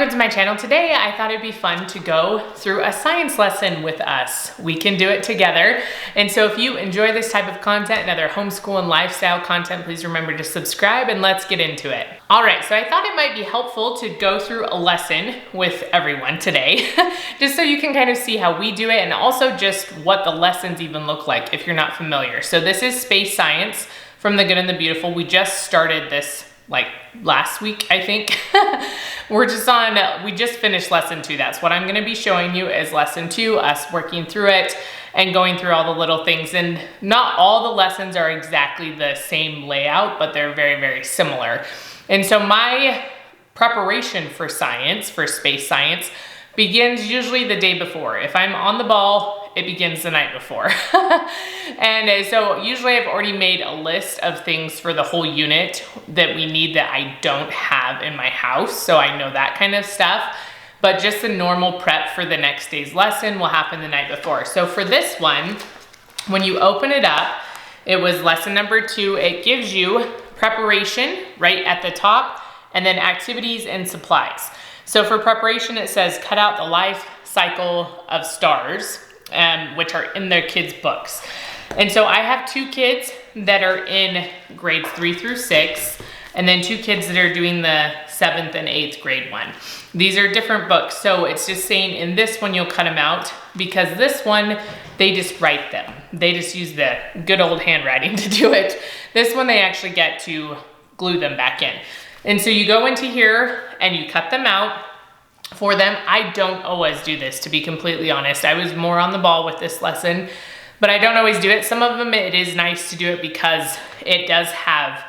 welcome to my channel. Today I thought it'd be fun to go through a science lesson with us. We can do it together. And so if you enjoy this type of content and other homeschool and lifestyle content, please remember to subscribe and let's get into it. All right, so I thought it might be helpful to go through a lesson with everyone today, just so you can kind of see how we do it and also just what the lessons even look like if you're not familiar. So this is space science from The Good and the Beautiful. We just started this like last week, I think. We just finished lesson 2. That's what I'm gonna be showing you is lesson 2, us working through it and going through all the little things. And not all the lessons are exactly the same layout, but they're very, very similar. And so my preparation for science, for space science, begins usually the day before. If I'm on the ball, it begins the night before. And so usually I've already made a list of things for the whole unit that we need that I don't have in my house. So I know that kind of stuff. But just the normal prep for the next day's lesson will happen the night before. So for this one, when you open it up, it was lesson number 2. It gives you preparation right at the top and then activities and supplies. So for preparation, it says cut out the life cycle of stars, which are in their kids' books. And so I have 2 kids that are in grades 3 through 6, and then 2 kids that are doing the 7th and 8th grade one. These are different books, so it's just saying in this one you'll cut them out because this one, they just write them. They just use the good old handwriting to do it. This one they actually get to glue them back in. And so you go into here and you cut them out for them. I don't always do this, to be completely honest. I was more on the ball with this lesson, but I don't always do it. Some of them it is nice to do it because it does have,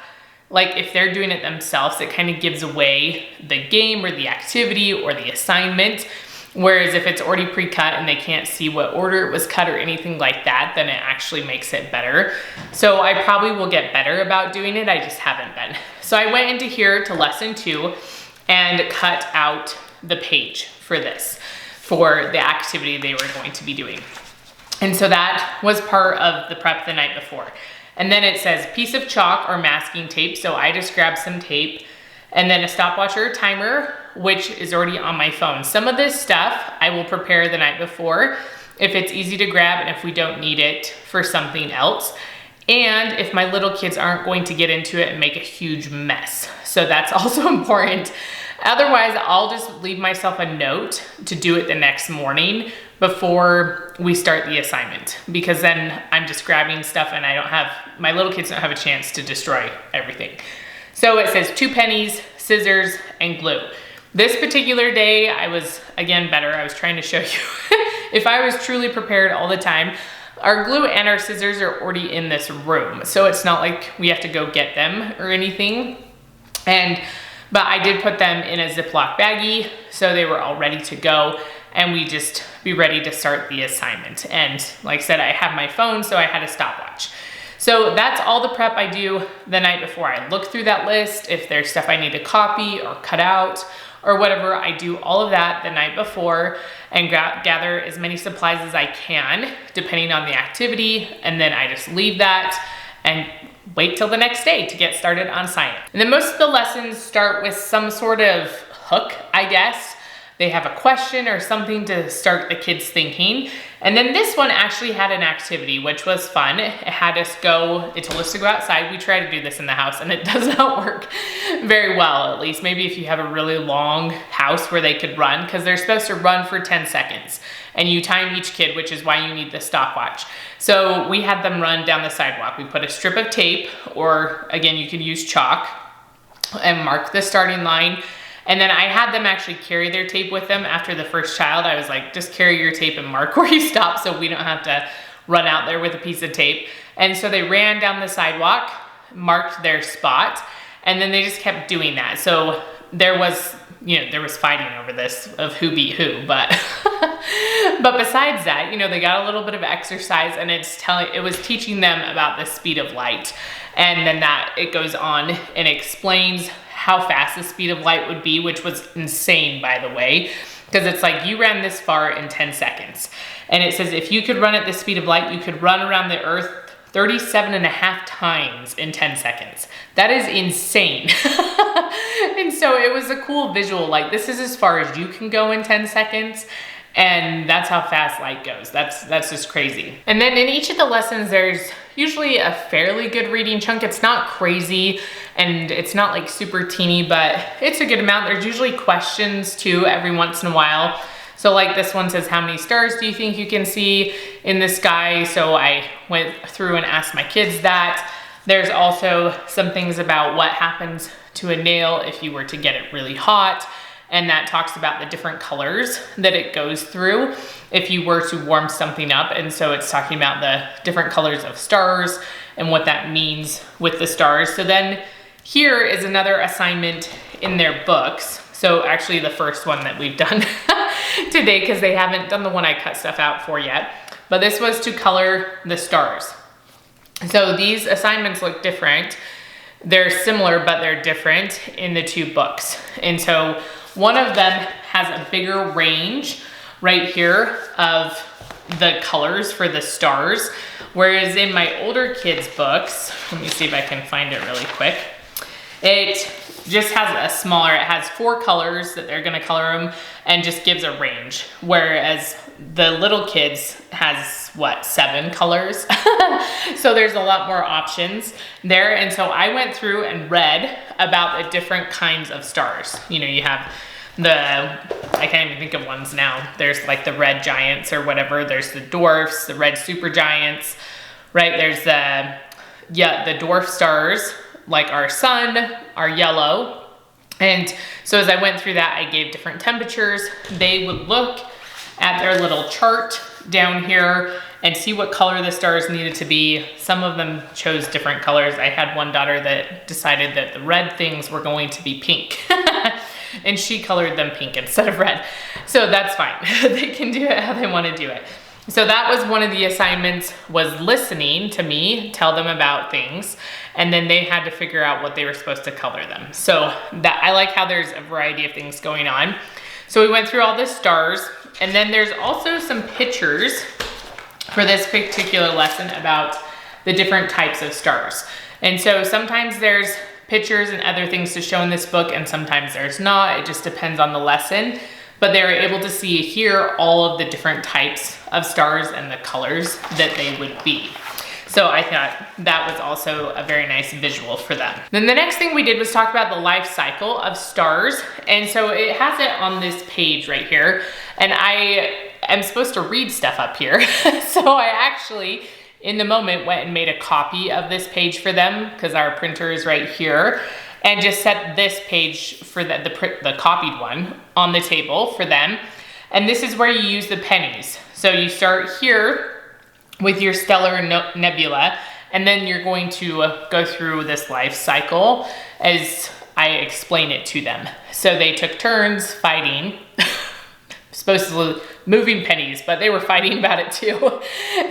like if they're doing it themselves, it kind of gives away the game or the activity or the assignment. Whereas if it's already pre-cut and they can't see what order it was cut or anything like that, then it actually makes it better. So I probably will get better about doing it. I just haven't been. So I went into here to lesson 2 and cut out the page for this, for the activity they were going to be doing. And so that was part of the prep the night before. And then it says piece of chalk or masking tape. So I just grabbed some tape and then a stopwatch or a timer, which is already on my phone. Some of this stuff I will prepare the night before if it's easy to grab and if we don't need it for something else. And if my little kids aren't going to get into it and make a huge mess. So that's also important. Otherwise, I'll just leave myself a note to do it the next morning before we start the assignment, because then I'm just grabbing stuff and my little kids don't have a chance to destroy everything. So it says 2 pennies, scissors, and glue. This particular day, I was, again, better. I was trying to show you if I was truly prepared all the time. Our glue and our scissors are already in this room, so it's not like we have to go get them or anything. But I did put them in a Ziploc baggie, so they were all ready to go, and we just be ready to start the assignment. And like I said, I have my phone, so I had a stopwatch. So that's all the prep I do the night before. I look through that list. If there's stuff I need to copy or cut out or whatever, I do all of that the night before and gather as many supplies as I can, depending on the activity. And then I just leave that and wait till the next day to get started on science. And then most of the lessons start with some sort of hook, I guess. They have a question or something to start the kids thinking. And then this one actually had an activity, which was fun. It told us to go outside. We try to do this in the house and it does not work very well, at least. Maybe if you have a really long house where they could run, because they're supposed to run for 10 seconds. And you time each kid, which is why you need the stopwatch. So we had them run down the sidewalk. We put a strip of tape, or again, you could use chalk, and mark the starting line. And then I had them actually carry their tape with them after the first child. I was like, just carry your tape and mark where you stop so we don't have to run out there with a piece of tape. And so they ran down the sidewalk, marked their spot, and then they just kept doing that. So there was fighting over this of who beat who, but besides that, they got a little bit of exercise, and it was teaching them about the speed of light. And then it goes on and explains how fast the speed of light would be, which was insane, by the way, because it's like you ran this far in 10 seconds. And it says if you could run at the speed of light, you could run around the earth 37 and a half times in 10 seconds. That is insane. And so it was a cool visual, like this is as far as you can go in 10 seconds. And that's how fast light goes. That's just crazy. And then in each of the lessons, there's usually a fairly good reading chunk. It's not crazy and it's not like super teeny, but it's a good amount. There's usually questions too every once in a while. So like this one says, how many stars do you think you can see in the sky? So I went through and asked my kids that. There's also some things about what happens to a nail if you were to get it really hot. And that talks about the different colors that it goes through if you were to warm something up. And so it's talking about the different colors of stars and what that means with the stars. So then here is another assignment in their books. So actually the first one that we've done today, because they haven't done the one I cut stuff out for yet. But this was to color the stars. So these assignments look different. They're similar, but they're different in the two books. And so one of them has a bigger range right here of the colors for the stars. Whereas in my older kids' books, let me see if I can find it really quick. It just has a smaller, it has 4 colors that they're gonna color them and just gives a range. Whereas the little kids has what, 7 colors? So there's a lot more options there. And so I went through and read about the different kinds of stars. You know, you have I can't even think of ones now. There's like the red giants or whatever. There's the dwarfs, the red supergiants, right? There's the dwarf stars, like our sun, are yellow. And so as I went through that, I gave different temperatures. They would look at their little chart down here and see what color the stars needed to be. Some of them chose different colors. I had one daughter that decided that the red things were going to be pink. And she colored them pink instead of red. So that's fine. They can do it how they want to do it. So that was one of the assignments, was listening to me tell them about things, and then they had to figure out what they were supposed to color them. So that, I like how there's a variety of things going on. So we went through all the stars, and then there's also some pictures for this particular lesson about the different types of stars. And so sometimes there's pictures and other things to show in this book, and sometimes there's not. It just depends on the lesson. But they were able to see here all of the different types of stars and the colors that they would be. So I thought that was also a very nice visual for them. Then the next thing we did was talk about the life cycle of stars. And so it has it on this page right here. And I am supposed to read stuff up here. So I actually, in the moment, went and made a copy of this page for them, because our printer is right here, and just set this page for the copied one on the table for them. And this is where you use the pennies. So you start here with your stellar nebula, and then you're going to go through this life cycle as I explain it to them. So they took turns fighting, supposedly moving pennies, but they were fighting about it too.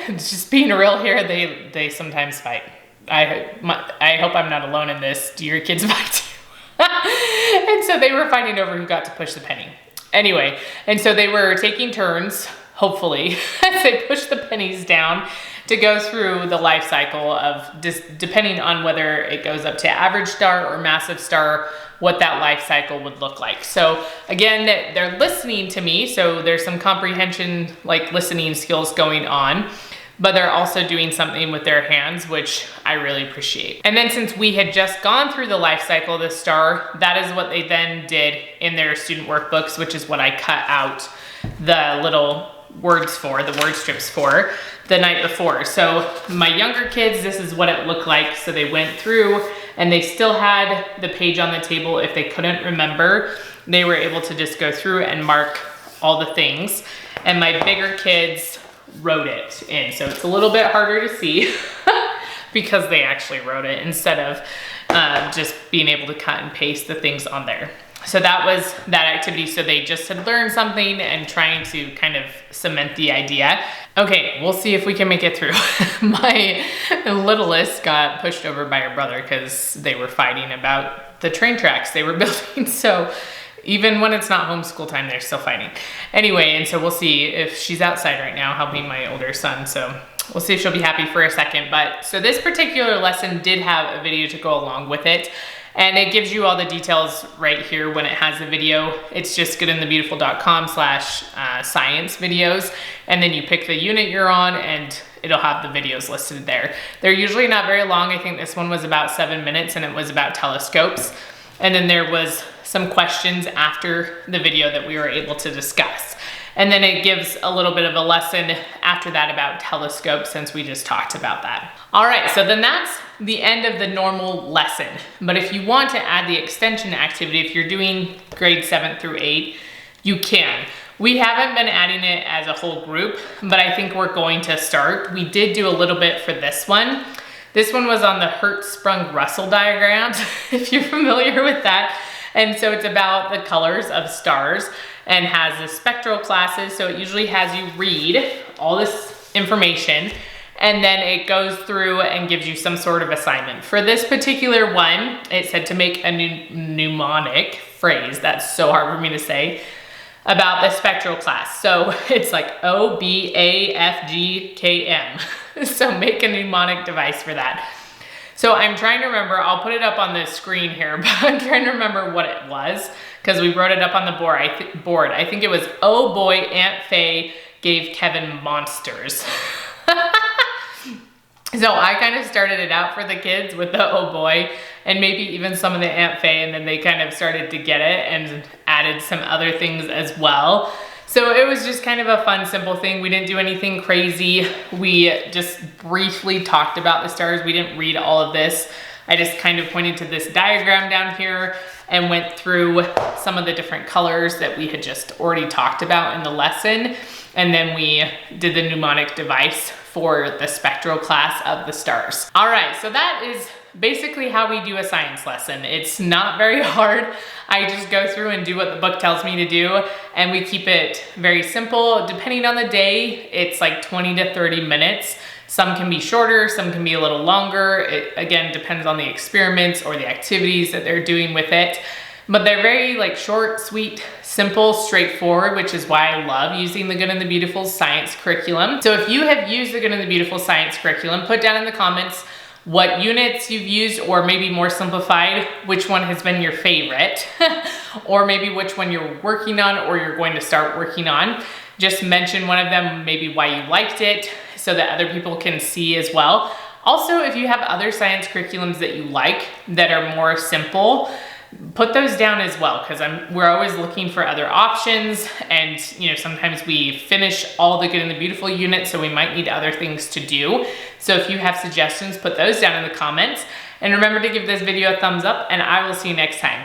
Just being real here, they sometimes fight. I hope I'm not alone in this. Do your kids fight too? And so they were fighting over who got to push the penny. Anyway, and so they were taking turns, hopefully, as they push the pennies down to go through the life cycle of, depending on whether it goes up to average star or massive star, what that life cycle would look like. So again, they're listening to me, so there's some comprehension, like listening skills going on, but they're also doing something with their hands, which I really appreciate. And then since we had just gone through the life cycle of the star, that is what they then did in their student workbooks, which is what I cut out the little words for, the word strips for, the night before. So my younger kids, this is what it looked like. So they went through and they still had the page on the table. If they couldn't remember, they were able to just go through and mark all the things. And my bigger kids wrote it in. So it's a little bit harder to see because they actually wrote it instead of just being able to cut and paste the things on there. So that was that activity. So they just had learned something and trying to kind of cement the idea. Okay, we'll see if we can make it through. My littlest got pushed over by her brother because they were fighting about the train tracks they were building. So even when it's not homeschool time, they're still fighting. Anyway, and so we'll see if she's outside right now helping my older son. So We'll see if she'll be happy for a second. But so this particular lesson did have a video to go along with it. And it gives you all the details right here when it has the video. It's just goodandthebeautiful.com/science videos. And then you pick the unit you're on and it'll have the videos listed there. They're usually not very long. I think this one was about 7 minutes and it was about telescopes. And then there was some questions after the video that we were able to discuss. And then it gives a little bit of a lesson after that about telescopes, since we just talked about that. All right, so then that's the end of the normal lesson. But if you want to add the extension activity, if you're doing grade 7 through 8, you can. We haven't been adding it as a whole group, but I think we're going to start. We did do a little bit for this one. This one was on the Hertzsprung-Russell diagrams, if you're familiar with that. And so it's about the colors of stars and has the spectral classes. So it usually has you read all this information and then it goes through and gives you some sort of assignment. For this particular one, it said to make a mnemonic phrase, that's so hard for me to say, about the spectral class. So it's like O, B, A, F, G, K, M. So make a mnemonic device for that. So I'm trying to remember, I'll put it up on the screen here, but I'm trying to remember what it was because we wrote it up on the board. I think it was, oh boy, Aunt Faye gave Kevin monsters. So I kind of started it out for the kids with the oh boy and maybe even some of the Aunt Faye, and then they kind of started to get it and added some other things as well. So it was just kind of a fun, simple thing. We didn't do anything crazy. We just briefly talked about the stars. We didn't read all of this. I just kind of pointed to this diagram down here and went through some of the different colors that we had just already talked about in the lesson. And then we did the mnemonic device for the spectral class of the stars. All right, so that is basically how we do a science lesson. It's not very hard. I just go through and do what the book tells me to do, and we keep it very simple. Depending on the day, it's like 20 to 30 minutes. Some can be shorter, some can be a little longer. It again depends on the experiments or the activities that they're doing with it. But they're very like short, sweet, simple, straightforward, which is why I love using the Good and the Beautiful science curriculum. So if you have used the Good and the Beautiful science curriculum, put down in the comments what units you've used, or maybe more simplified, which one has been your favorite, or maybe which one you're working on or you're going to start working on. Just mention one of them, maybe why you liked it, so that other people can see as well. Also, if you have other science curriculums that you like that are more simple, put those down as well, because we're always looking for other options, and sometimes we finish all the Good and the Beautiful units, so we might need other things to do. So if you have suggestions, put those down in the comments, and remember to give this video a thumbs up, and I will see you next time.